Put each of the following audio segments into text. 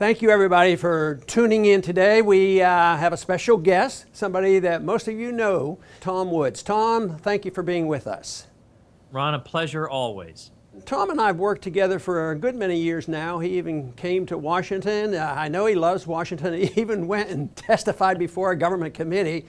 Thank you, everybody, for tuning in today. We have a special guest, somebody that most of you know, Tom Woods. Tom, thank you for being with us. Ron, a pleasure always. Tom and I have worked together for a good many years now. He even came to Washington. I know he loves Washington. He even went and testified before a government committee.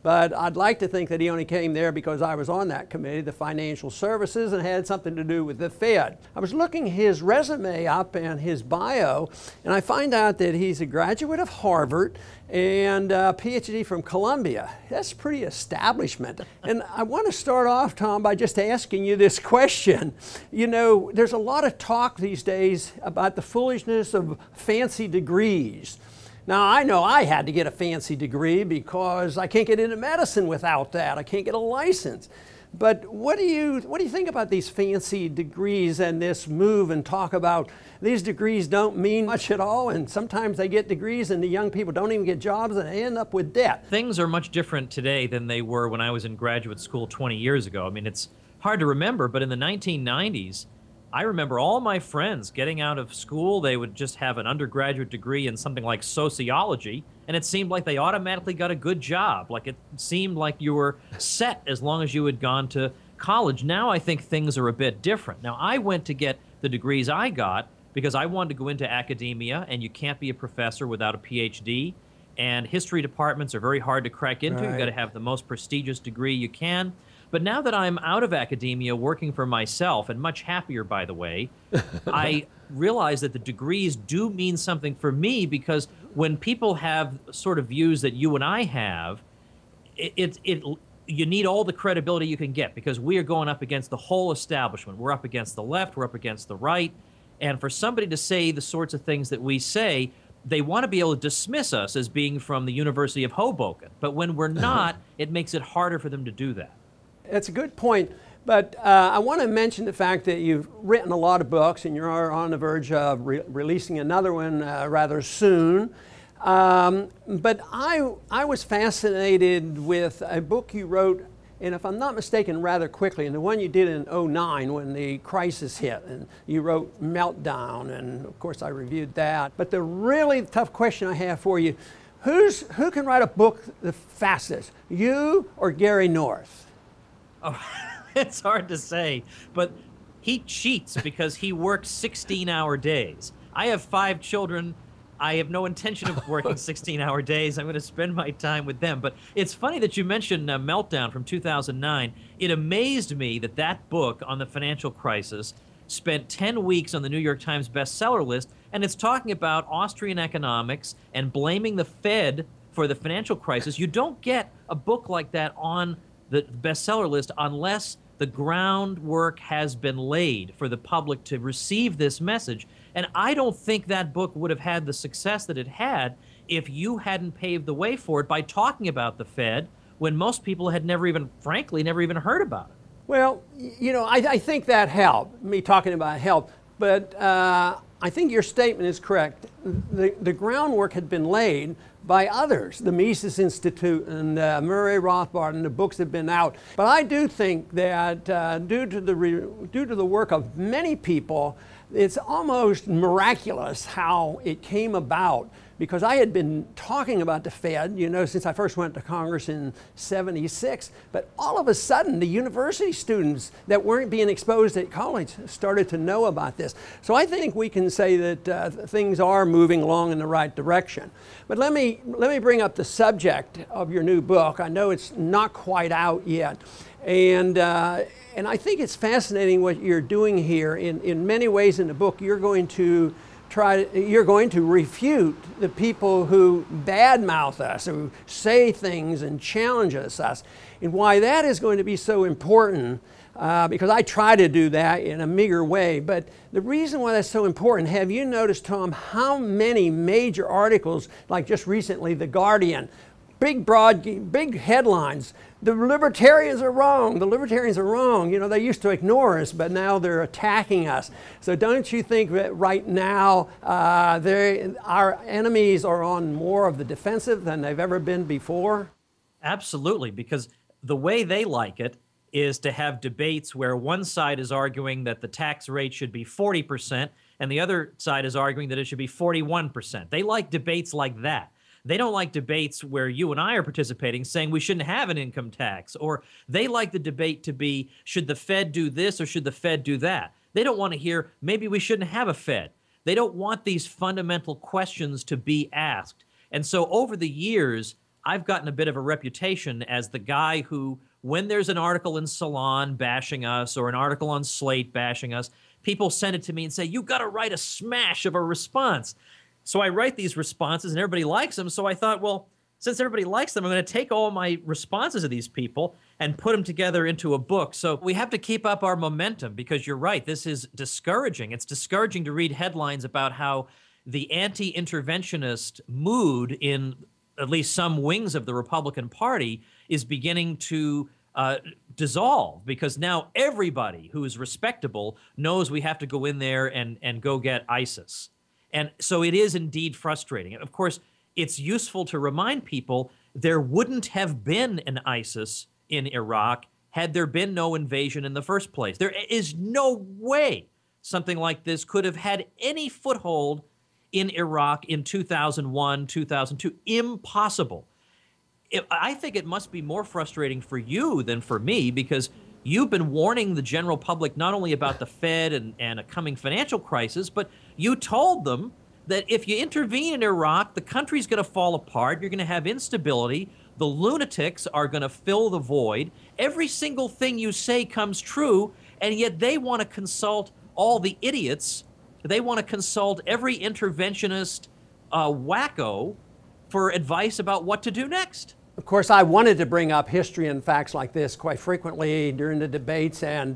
But I'd like to think that he only came there because I was on that committee, the Financial Services, and had something to do with the Fed. I was looking his resume up and his bio, and I find out that he's a graduate of Harvard and a PhD from Columbia. That's pretty establishment. And I want to start off, Tom, by just asking you this question. You know, there's a lot of talk these days about the foolishness of fancy degrees. Now, I know I had to get a fancy degree because I can't get into medicine without that. I can't get a license. But what do you think about these fancy degrees and this move and talk about these degrees don't mean much at all, and sometimes they get degrees and the young people don't even get jobs and they end up with debt? Things are much different today than they were when I was in graduate school 20 years ago. I mean, it's hard to remember, but in the 1990s, I remember all my friends getting out of school. They would just have an undergraduate degree in something like sociology, and it seemed like they automatically got a good job. Like it seemed like you were set as long as you had gone to college. Now I think things are a bit different. Now I went to get the degrees I got because I wanted to go into academia, and you can't be a professor without a PhD. And history departments are very hard to crack into. Right. You've got to have the most prestigious degree you can. But now that I'm out of academia working for myself, and much happier, by the way, I realize that the degrees do mean something for me, because when people have sort of views that you and I have, you need all the credibility you can get, because we are going up against the whole establishment. We're up against the left, we're up against the right. And for somebody to say the sorts of things that we say, they want to be able to dismiss us as being from the University of Hoboken. But when we're not, it makes it harder for them to do that. That's a good point, but I want to mention the fact that you've written a lot of books and you're on the verge of releasing another one rather soon. But I was fascinated with a book you wrote, and if I'm not mistaken, rather quickly, and the one you did in '09 when the crisis hit, and you wrote Meltdown, and of course I reviewed that. But the really tough question I have for you, who can write a book the fastest, you or Gary North? Oh, it's hard to say, but he cheats because he works 16-hour days. I have 5 children. I have no intention of working 16-hour days. I'm going to spend my time with them. But it's funny that you mentioned Meltdown from 2009. It amazed me that that book on the financial crisis spent 10 weeks on the New York Times bestseller list, and it's talking about Austrian economics and blaming the Fed for the financial crisis. You don't get a book like that on the bestseller list unless the groundwork has been laid for the public to receive this message. And I don't think that book would have had the success that it had if you hadn't paved the way for it by talking about the Fed when most people had never even, frankly, never even heard about it. Well, you know, I think that helped, me talking about it helped, but I think your statement is correct. The groundwork had been laid by others, the Mises Institute and Murray Rothbard, and the books have been out. But I do think that due to the work of many people, it's almost miraculous how it came about, because I had been talking about the Fed, you know, since I first went to Congress in '76, but all of a sudden the university students that weren't being exposed at college started to know about this. So I think we can say that things are moving along in the right direction. But let me bring up the subject of your new book. I know it's not quite out yet. And I think it's fascinating what you're doing here. In many ways in the book, you're going to refute the people who badmouth us, who say things and challenge us. And why that is going to be so important, because I try to do that in a meager way. But the reason why that's so important, have you noticed, Tom, how many major articles, like just recently, The Guardian, big headlines, the libertarians are wrong, the libertarians are wrong. You know, they used to ignore us, but now they're attacking us. So don't you think that right now our enemies are on more of the defensive than they've ever been before? Absolutely, because the way they like it is to have debates where one side is arguing that the tax rate should be 40% and the other side is arguing that it should be 41%. They like debates like that. They don't like debates where you and I are participating saying we shouldn't have an income tax, or they like the debate to be, should the Fed do this or should the Fed do that? They don't want to hear, maybe we shouldn't have a Fed. They don't want these fundamental questions to be asked. And so over the years, I've gotten a bit of a reputation as the guy who, when there's an article in Salon bashing us or an article on Slate bashing us, people send it to me and say, you got to write a smash of a response. So I write these responses and everybody likes them. So I thought, well, since everybody likes them, I'm going to take all my responses of these people and put them together into a book. So we have to keep up our momentum, because you're right, this is discouraging. It's discouraging to read headlines about how the anti-interventionist mood in at least some wings of the Republican Party is beginning to dissolve, because now everybody who is respectable knows we have to go in there and go get ISIS. And so it is indeed frustrating. Of course, it's useful to remind people there wouldn't have been an ISIS in Iraq had there been no invasion in the first place. There is no way something like this could have had any foothold in Iraq in 2001, 2002. Impossible. I think it must be more frustrating for you than for me, because you've been warning the general public not only about the Fed and a coming financial crisis, but you told them that if you intervene in Iraq, the country's going to fall apart, you're going to have instability, the lunatics are going to fill the void. Every single thing you say comes true, and yet they want to consult all the idiots. They want to consult every interventionist wacko for advice about what to do next. Of course, I wanted to bring up history and facts like this quite frequently during the debates and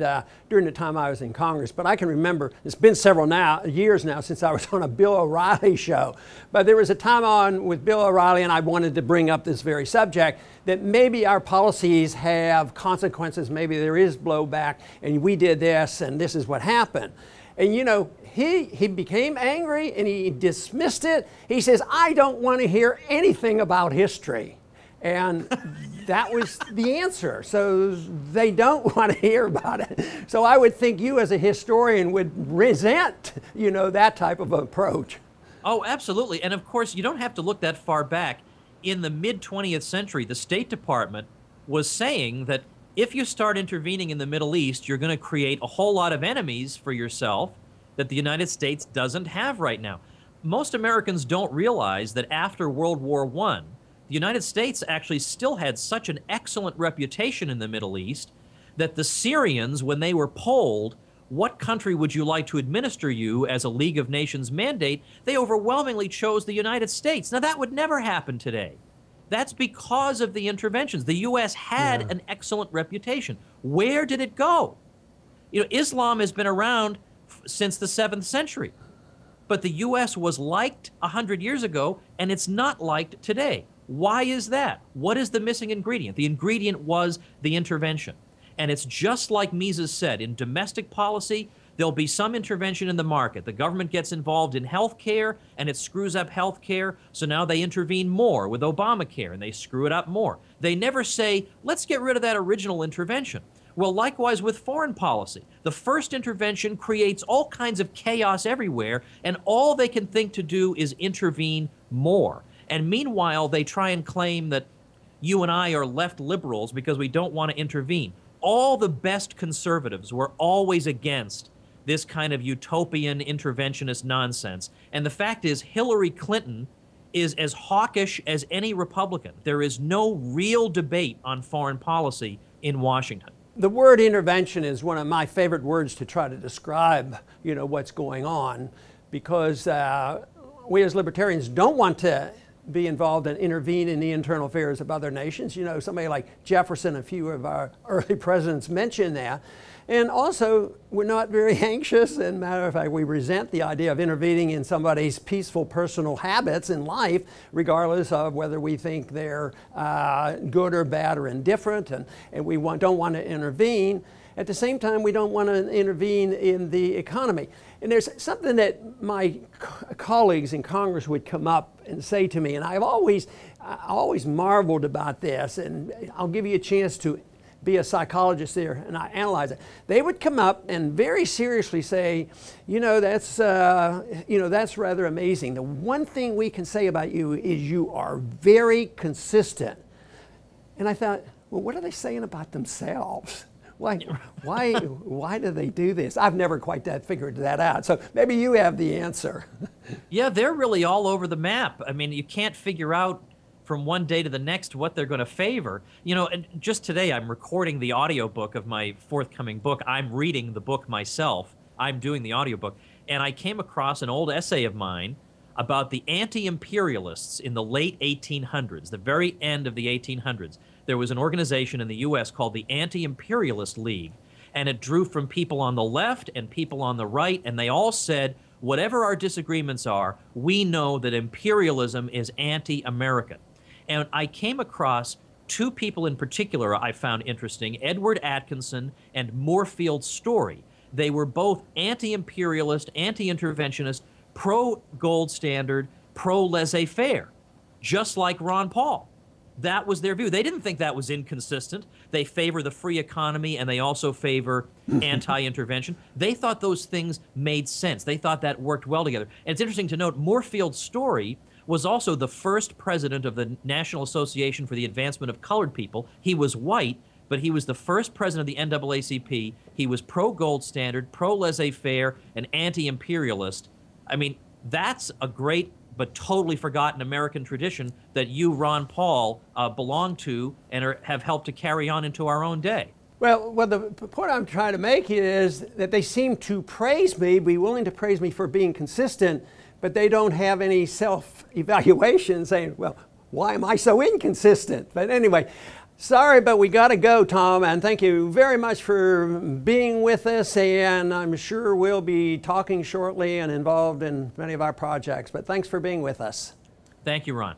during the time I was in Congress. But I can remember, it's been several years now since I was on a Bill O'Reilly show. But there was a time on with Bill O'Reilly, and I wanted to bring up this very subject, that maybe our policies have consequences, maybe there is blowback, and we did this, and this is what happened. And you know, he became angry and he dismissed it. He says, I don't want to hear anything about history. And that was the answer. So they don't want to hear about it. So I would think you as a historian would resent, you know, that type of approach. Oh, absolutely. And of course, you don't have to look that far back. In the mid-20th century, the State Department was saying that if you start intervening in the Middle East, you're going to create a whole lot of enemies for yourself that the United States doesn't have right now. Most Americans don't realize that after World War I, the United States actually still had such an excellent reputation in the Middle East that the Syrians, when they were polled, what country would you like to administer you as a League of Nations mandate, they overwhelmingly chose the United States. Now, that would never happen today. That's because of the interventions. The U.S. had an excellent reputation. Where did it go? You know, Islam has been around since the 7th century. But the U.S. was liked 100 years ago, and it's not liked today. Why is that? What is the missing ingredient? The ingredient was the intervention. And it's just like Mises said, in domestic policy, there'll be some intervention in the market. The government gets involved in health care, and it screws up health care, so now they intervene more with Obamacare, and they screw it up more. They never say, let's get rid of that original intervention. Well, likewise with foreign policy. The first intervention creates all kinds of chaos everywhere, and all they can think to do is intervene more. And meanwhile, they try and claim that you and I are left liberals because we don't want to intervene. All the best conservatives were always against this kind of utopian interventionist nonsense. And the fact is, Hillary Clinton is as hawkish as any Republican. There is no real debate on foreign policy in Washington. The word intervention is one of my favorite words to try to describe, you know, what's going on, because we as libertarians don't want to be involved and intervene in the internal affairs of other nations. You know, somebody like Jefferson, a few of our early presidents mentioned that. And also, we're not very anxious, and matter of fact, we resent the idea of intervening in somebody's peaceful personal habits in life, regardless of whether we think they're good or bad or indifferent, and we don't want to intervene. At the same time, we don't want to intervene in the economy. And there's something that my colleagues in Congress would come up and say to me, and I always marveled about this, and I'll give you a chance to be a psychologist there and I analyze it. They would come up and very seriously say, that's rather amazing. The one thing we can say about you is you are very consistent. And I thought, well, what are they saying about themselves? Why do they do this? I've never quite figured that out. So maybe you have the answer. Yeah, they're really all over the map. I mean, you can't figure out from one day to the next what they're going to favor. And just today I'm recording the audiobook of my forthcoming book. I'm reading the book myself. I'm doing the audiobook. And I came across an old essay of mine about the anti-imperialists in the late 1800s, the very end of the 1800s. There was an organization in the U.S. called the Anti-Imperialist League, and it drew from people on the left and people on the right, and they all said, whatever our disagreements are, we know that imperialism is anti-American. And I came across two people in particular I found interesting, Edward Atkinson and Moorfield Story. They were both anti-imperialist, anti-interventionist, pro-gold standard, pro-laissez-faire, just like Ron Paul. That was their view. They didn't think that was inconsistent. They favor the free economy and they also favor anti-intervention. They thought those things made sense. They thought that worked well together. And it's interesting to note, Moorfield Story was also the first president of the National Association for the Advancement of Colored People. He was white, but he was the first president of the NAACP. He was pro-gold standard, pro-laissez-faire, and anti-imperialist. I mean, that's a great but totally forgotten American tradition that you, Ron Paul, belong to and have helped to carry on into our own day. Well, the point I'm trying to make is that they seem to praise me, be willing to praise me for being consistent, but they don't have any self-evaluation saying, well, why am I so inconsistent? But anyway, sorry, but we got to go, Tom, and thank you very much for being with us, and I'm sure we'll be talking shortly and involved in many of our projects, but thanks for being with us. Thank you, Ron.